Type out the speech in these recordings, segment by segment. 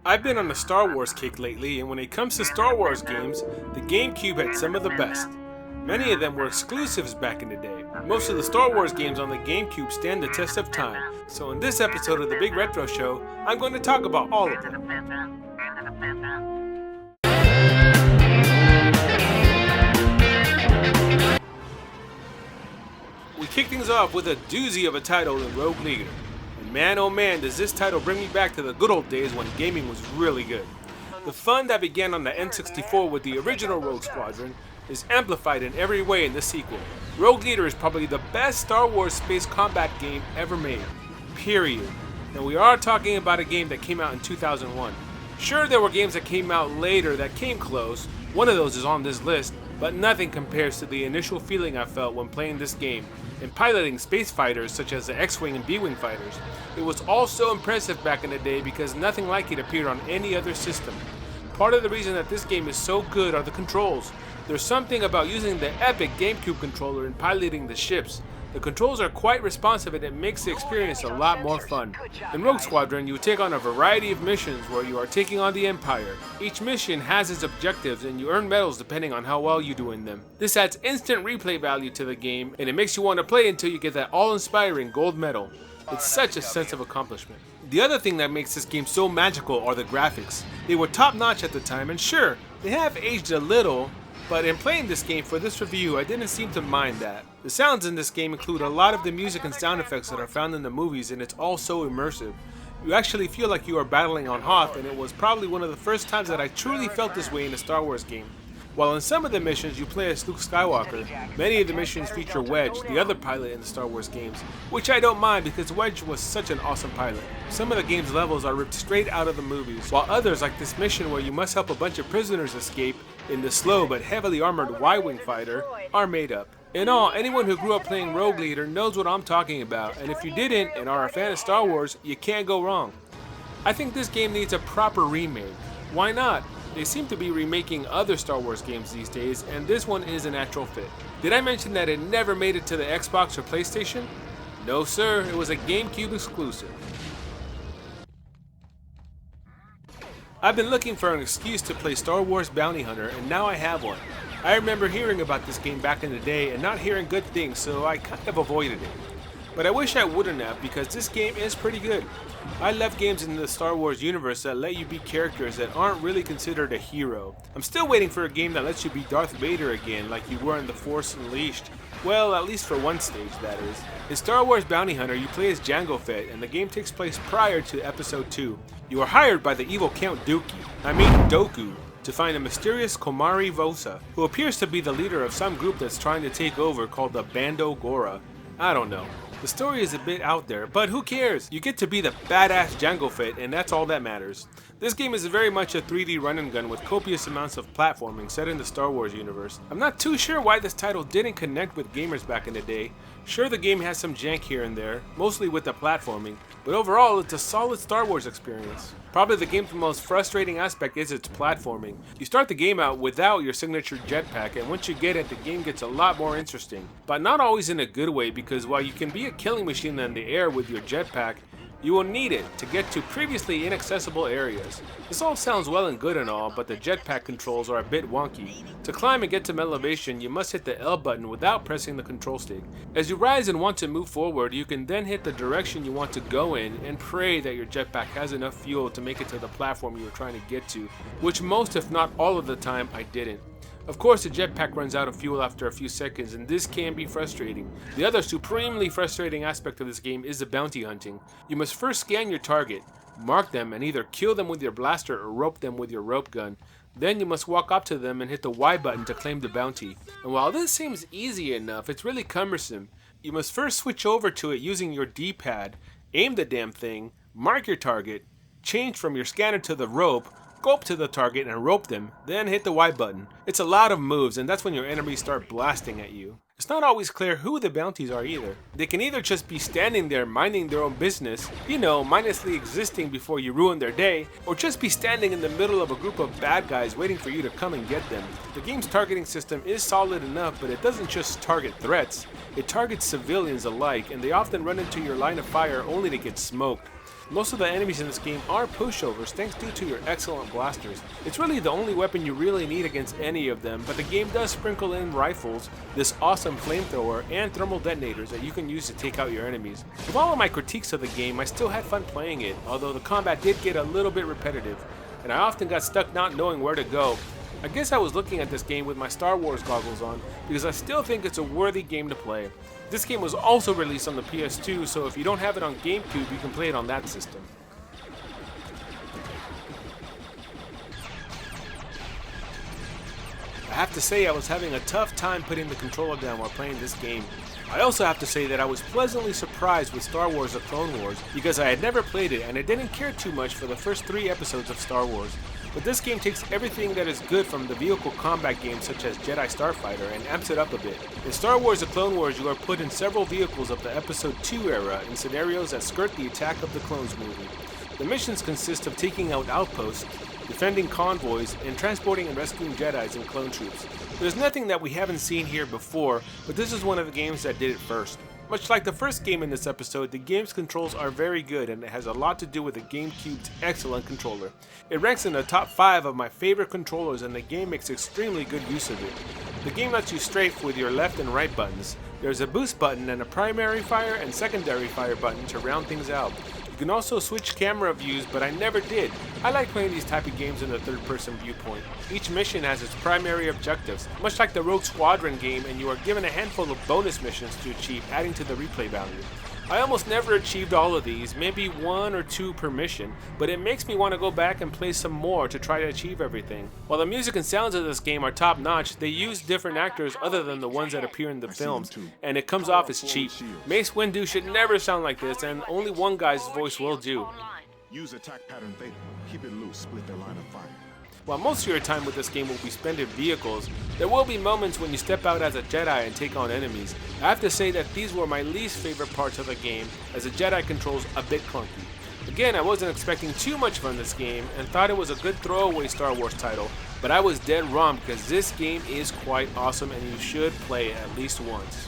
I've been on a Star Wars kick lately, and when it comes to Star Wars games, the GameCube had some of the best. Many of them were exclusives back in the day. Most of the Star Wars games on the GameCube stand the test of time, so in this episode of the Big Retro Show, I'm going to talk about all of them. We kick things off with a doozy of a title in Rogue Leader. And man oh man, does this title bring me back to the good old days when gaming was really good. The fun that began on the N64 with the original Rogue Squadron is amplified in every way in this sequel. Rogue Leader is probably the best Star Wars space combat game ever made. Period. Now we are talking about a game that came out in 2001. Sure, there were games that came out later that came close. One of those is on this list, but nothing compares to the initial feeling I felt when playing this game and piloting space fighters such as the X-Wing and B-Wing fighters. It was all so impressive back in the day because nothing like it appeared on any other system. Part of the reason that this game is so good are the controls. There's something about using the epic GameCube controller and piloting the ships. The controls are quite responsive and it makes the experience a lot more fun. In Rogue Squadron, you take on a variety of missions where you are taking on the Empire. Each mission has its objectives and you earn medals depending on how well you do in them. This adds instant replay value to the game and it makes you want to play until you get that awe-inspiring gold medal. It's such a sense of accomplishment. The other thing that makes this game so magical are the graphics. They were top-notch at the time and sure, they have aged a little, but in playing this game for this review, I didn't seem to mind that. The sounds in this game include a lot of the music and sound effects that are found in the movies, and it's all so immersive. You actually feel like you are battling on Hoth, and it was probably one of the first times that I truly felt this way in a Star Wars game. While in some of the missions you play as Luke Skywalker, many of the missions feature Wedge, the other pilot in the Star Wars games, which I don't mind because Wedge was such an awesome pilot. Some of the game's levels are ripped straight out of the movies, while others, like this mission where you must help a bunch of prisoners escape in the slow but heavily armored Y-Wing fighter, are made up. In all, anyone who grew up playing Rogue Leader knows what I'm talking about, and if you didn't and are a fan of Star Wars, you can't go wrong. I think this game needs a proper remake. Why not? They seem to be remaking other Star Wars games these days, and this one is a natural fit. Did I mention that it never made it to the Xbox or PlayStation? No sir, it was a GameCube exclusive. I've been looking for an excuse to play Star Wars Bounty Hunter, and now I have one. I remember hearing about this game back in the day and not hearing good things, so I kind of avoided it. But I wish I wouldn't have, because this game is pretty good. I love games in the Star Wars universe that let you be characters that aren't really considered a hero. I'm still waiting for a game that lets you be Darth Vader again like you were in The Force Unleashed. Well, at least for one stage, that is. In Star Wars Bounty Hunter, you play as Jango Fett, and the game takes place prior to Episode 2. You are hired by the evil Count Dooku, to find a mysterious Komari Vosa, who appears to be the leader of some group that's trying to take over called the Bando Gora. I don't know. The story is a bit out there, but who cares? You get to be the badass Jango Fett, and that's all that matters. This game is very much a 3D run and gun with copious amounts of platforming set in the Star Wars universe. I'm not too sure why this title didn't connect with gamers back in the day. Sure, the game has some jank here and there, mostly with the platforming, but overall it's a solid Star Wars experience. Probably the game's most frustrating aspect is its platforming. You start the game out without your signature jetpack, and once you get it, the game gets a lot more interesting. But not always in a good way, because while you can be a killing machine in the air with your jetpack, you will need it to get to previously inaccessible areas. This all sounds well and good and all, but the jetpack controls are a bit wonky. To climb and get some elevation, you must hit the L button without pressing the control stick. As you rise and want to move forward, you can then hit the direction you want to go in and pray that your jetpack has enough fuel to make it to the platform you were trying to get to, which most if not all of the time I didn't. Of course, the jetpack runs out of fuel after a few seconds, and this can be frustrating. The other supremely frustrating aspect of this game is the bounty hunting. You must first scan your target, mark them, and either kill them with your blaster or rope them with your rope gun. Then you must walk up to them and hit the Y button to claim the bounty. And while this seems easy enough, it's really cumbersome. You must first switch over to it using your D-pad, aim the damn thing, mark your target, change from your scanner to the rope, go up to the target and rope them, then hit the Y button. It's a lot of moves, and that's when your enemies start blasting at you. It's not always clear who the bounties are either. They can either just be standing there minding their own business, mindlessly existing before you ruin their day, or just be standing in the middle of a group of bad guys waiting for you to come and get them. The game's targeting system is solid enough, but it doesn't just target threats. It targets civilians alike, and they often run into your line of fire only to get smoked. Most of the enemies in this game are pushovers thanks due to your excellent blasters. It's really the only weapon you really need against any of them, but the game does sprinkle in rifles, this awesome flamethrower, and thermal detonators that you can use to take out your enemies. With all of my critiques of the game, I still had fun playing it, although the combat did get a little bit repetitive, and I often got stuck not knowing where to go. I guess I was looking at this game with my Star Wars goggles on, because I still think it's a worthy game to play. This game was also released on the PS2, so if you don't have it on GameCube, you can play it on that system. I have to say I was having a tough time putting the controller down while playing this game. I also have to say that I was pleasantly surprised with Star Wars: The Clone Wars because I had never played it and I didn't care too much for the first 3 episodes of Star Wars. But this game takes everything that is good from the vehicle combat games such as Jedi Starfighter and amps it up a bit. In Star Wars: The Clone Wars, you are put in several vehicles of the Episode 2 era in scenarios that skirt the Attack of the Clones movie. The missions consist of taking out outposts, defending convoys, and transporting and rescuing Jedis and clone troops. There's nothing that we haven't seen here before, but this is one of the games that did it first. Much like the first game in this episode, the game's controls are very good and it has a lot to do with the GameCube's excellent controller. It ranks in the top 5 of my favorite controllers and the game makes extremely good use of it. The game lets you strafe with your left and right buttons. There's a boost button and a primary fire and secondary fire button to round things out. You can also switch camera views, but I never did. I like playing these type of games in the third-person viewpoint. Each mission has its primary objectives, much like the Rogue Squadron game, and you are given a handful of bonus missions to achieve, adding to the replay value. I almost never achieved all of these, maybe 1 or 2 per mission, but it makes me want to go back and play some more to try to achieve everything. While the music and sounds of this game are top notch, they use different actors other than the ones that appear in the films, and it comes off as cheap. Mace Windu should never sound like this, and only one guy's voice will do. Use attack pattern theta. Keep it loose, split their line of fire. While most of your time with this game will be spent in vehicles, there will be moments when you step out as a Jedi and take on enemies. I have to say that these were my least favorite parts of the game, as the Jedi controls a bit clunky. Again, I wasn't expecting too much from this game and thought it was a good throwaway Star Wars title, but I was dead wrong because this game is quite awesome and you should play it at least once.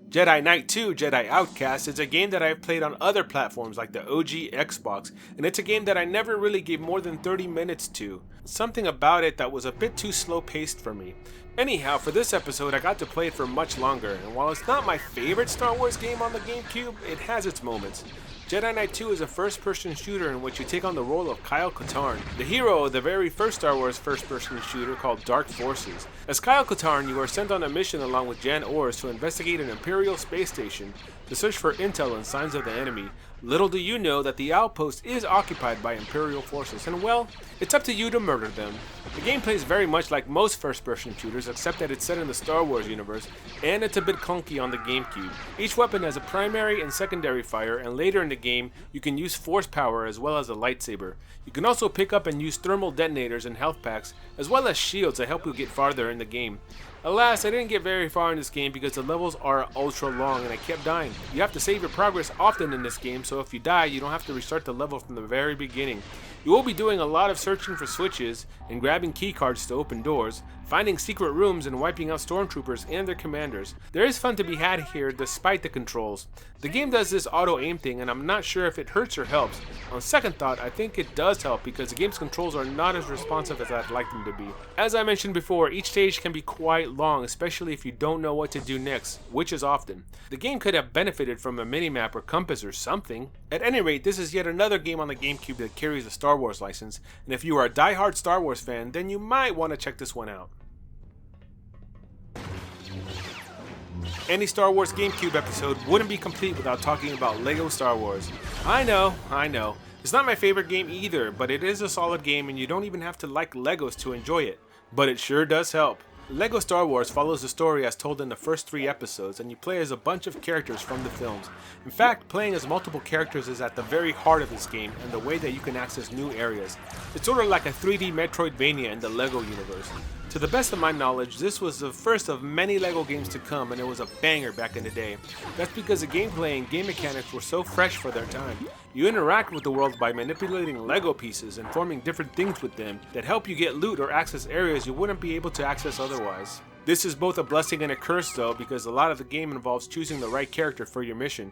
Jedi Knight 2 Jedi Outcast is a game that I have played on other platforms like the OG Xbox, and it's a game that I never really gave more than 30 minutes to. Something about it that was a bit too slow paced for me. Anyhow, for this episode I got to play it for much longer, and while it's not my favorite Star Wars game on the GameCube, it has its moments. Jedi Knight 2 is a first-person shooter in which you take on the role of Kyle Katarn, the hero of the very first Star Wars first-person shooter called Dark Forces. As Kyle Katarn, you are sent on a mission along with Jan Ors to investigate an Imperial space station to search for intel and signs of the enemy. Little do you know that the outpost is occupied by Imperial forces, and well, it's up to you to murder them. The gameplay is very much like most first-person shooters, except that it's set in the Star Wars universe, and it's a bit clunky on the GameCube. Each weapon has a primary and secondary fire, and later in the game, you can use force power as well as a lightsaber. You can also pick up and use thermal detonators and health packs, as well as shields that help you get farther in the game. Alas, I didn't get very far in this game because the levels are ultra long and I kept dying. You have to save your progress often in this game, so if you die, you don't have to restart the level from the very beginning. You will be doing a lot of searching for switches and grabbing keycards to open doors, finding secret rooms and wiping out stormtroopers and their commanders. There is fun to be had here despite the controls. The game does this auto aim thing and I'm not sure if it hurts or helps. On second thought, I think it does help because the game's controls are not as responsive as I'd like them to be. As I mentioned before, each stage can be quite long, especially if you don't know what to do next, which is often. The game could have benefited from a minimap or compass or something. At any rate, this is yet another game on the GameCube that carries a Star Wars license, and if you are a die-hard Star Wars fan, then you might want to check this one out. Any Star Wars GameCube episode wouldn't be complete without talking about LEGO Star Wars. I know. It's not my favorite game either, but it is a solid game and you don't even have to like Legos to enjoy it. But it sure does help. LEGO Star Wars follows the story as told in the first 3 episodes, and you play as a bunch of characters from the films. In fact, playing as multiple characters is at the very heart of this game and the way that you can access new areas. It's sort of like a 3D Metroidvania in the LEGO universe. To the best of my knowledge, this was the first of many LEGO games to come, and it was a banger back in the day. That's because the gameplay and game mechanics were so fresh for their time. You interact with the world by manipulating LEGO pieces and forming different things with them that help you get loot or access areas you wouldn't be able to access otherwise. This is both a blessing and a curse though, because a lot of the game involves choosing the right character for your mission.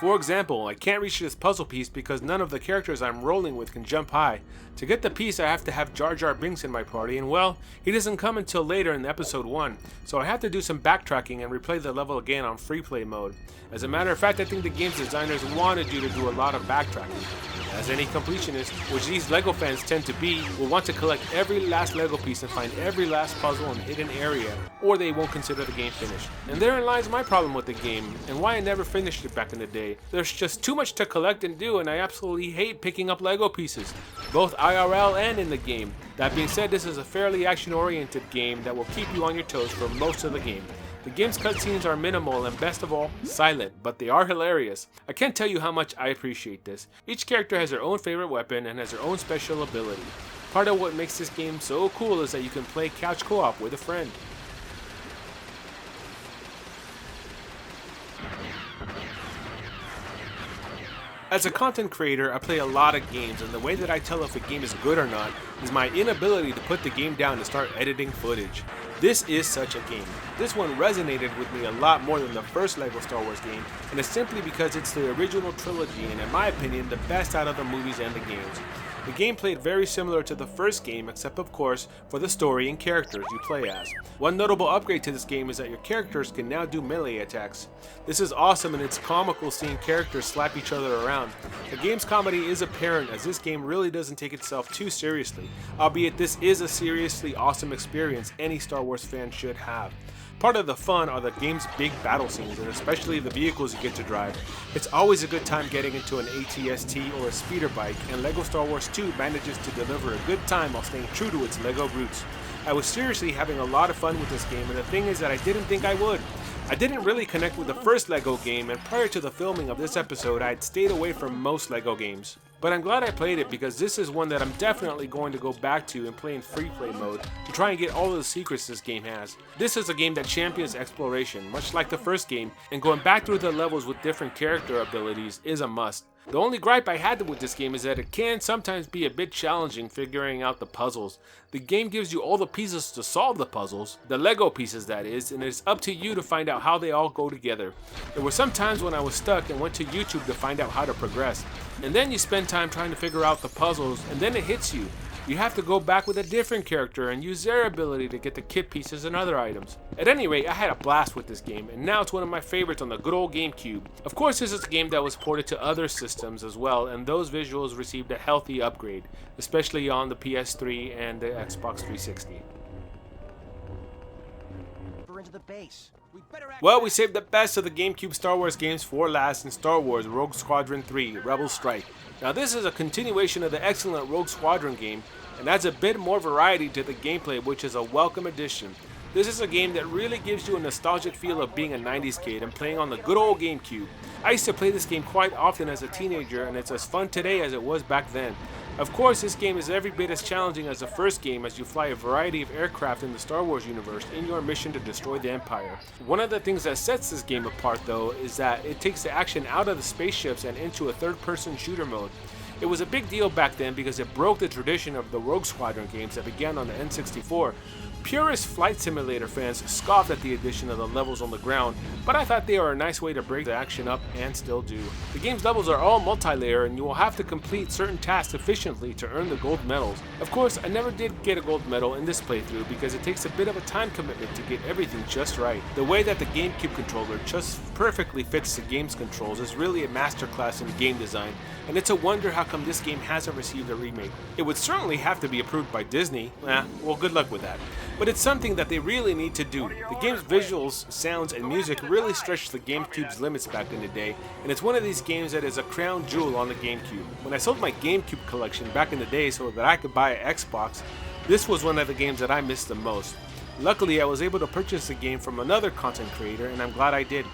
For example, I can't reach this puzzle piece because none of the characters I'm rolling with can jump high. To get the piece I have to have Jar Jar Binks in my party, and well, he doesn't come until later in episode 1, so I have to do some backtracking and replay the level again on free play mode. As a matter of fact, I think the game's designers wanted you to do a lot of backtracking. As any completionist, which these LEGO fans tend to be, will want to collect every last LEGO piece and find every last puzzle and hidden area, or they won't consider the game finished. And therein lies my problem with the game, and why I never finished it back in the day. There's just too much to collect and do, and I absolutely hate picking up LEGO pieces, both IRL and in the game. That being said, this is a fairly action-oriented game that will keep you on your toes for most of the game. The game's cutscenes are minimal and best of all, silent, but they are hilarious. I can't tell you how much I appreciate this. Each character has their own favorite weapon and has their own special ability. Part of what makes this game so cool is that you can play couch co-op with a friend. As a content creator, I play a lot of games, and the way that I tell if a game is good or not is my inability to put the game down and start editing footage. This is such a game. This one resonated with me a lot more than the first LEGO Star Wars game, and it's simply because it's the original trilogy and, in my opinion, the best out of the movies and the games. The game played very similar to the first game, except of course for the story and characters you play as. One notable upgrade to this game is that your characters can now do melee attacks. This is awesome, and it's comical seeing characters slap each other around. The game's comedy is apparent, as this game really doesn't take itself too seriously, albeit this is a seriously awesome experience any Star Wars fan should have. Part of the fun are the game's big battle scenes, and especially the vehicles you get to drive. It's always a good time getting into an ATST or a speeder bike, and LEGO Star Wars 2 manages to deliver a good time while staying true to its LEGO roots. I was seriously having a lot of fun with this game, and the thing is that I didn't think I would. I didn't really connect with the first LEGO game, and prior to the filming of this episode, I had stayed away from most LEGO games. But I'm glad I played it because this is one that I'm definitely going to go back to and play in free play mode to try and get all of the secrets this game has. This is a game that champions exploration, much like the first game, and going back through the levels with different character abilities is a must. The only gripe I had with this game is that it can sometimes be a bit challenging figuring out the puzzles. The game gives you all the pieces to solve the puzzles, the LEGO pieces that is, and it's up to you to find out how they all go together. There were some times when I was stuck and went to YouTube to find out how to progress. And then you spend time trying to figure out the puzzles, and then it hits you. You have to go back with a different character and use their ability to get the kit pieces and other items. At any rate, I had a blast with this game, and now it's one of my favorites on the good old GameCube. Of course, this is a game that was ported to other systems as well, and those visuals received a healthy upgrade, especially on the PS3 and the Xbox 360. Into the base. Well, we saved the best of the GameCube Star Wars games for last in Star Wars Rogue Squadron 3 Rebel Strike. Now this is a continuation of the excellent Rogue Squadron game and adds a bit more variety to the gameplay, which is a welcome addition. This is a game that really gives you a nostalgic feel of being a 90s kid and playing on the good old GameCube. I used to play this game quite often as a teenager, and it's as fun today as it was back then. Of course, this game is every bit as challenging as the first game, as you fly a variety of aircraft in the Star Wars universe in your mission to destroy the Empire. One of the things that sets this game apart though is that it takes the action out of the spaceships and into a third-person shooter mode. It was a big deal back then because it broke the tradition of the Rogue Squadron games that began on the N64. Purist flight simulator fans scoffed at the addition of the levels on the ground, but I thought they were a nice way to break the action up, and still do. The game's levels are all multi-layer, and you will have to complete certain tasks efficiently to earn the gold medals. Of course, I never did get a gold medal in this playthrough because it takes a bit of a time commitment to get everything just right. The way that the GameCube controller just perfectly fits the game's controls is really a masterclass in game design, and it's a wonder how come this game hasn't received a remake. It would certainly have to be approved by Disney. Well, good luck with that. But it's something that they really need to do. The game's visuals, sounds, and music really stretched the GameCube's limits back in the day, and it's one of these games that is a crown jewel on the GameCube. When I sold my GameCube collection back in the day so that I could buy an Xbox, this was one of the games that I missed the most. Luckily, I was able to purchase the game from another content creator, and I'm glad I did.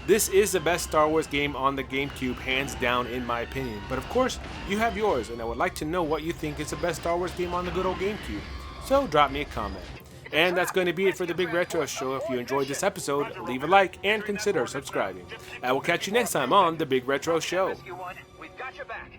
This is the best Star Wars game on the GameCube, hands down in my opinion. But of course, you have yours, and I would like to know what you think is the best Star Wars game on the good old GameCube. So drop me a comment. And that's going to be it for the Big Retro Show. If you enjoyed this episode, leave a like and consider subscribing. I will catch you next time on the Big Retro Show. We've got your back.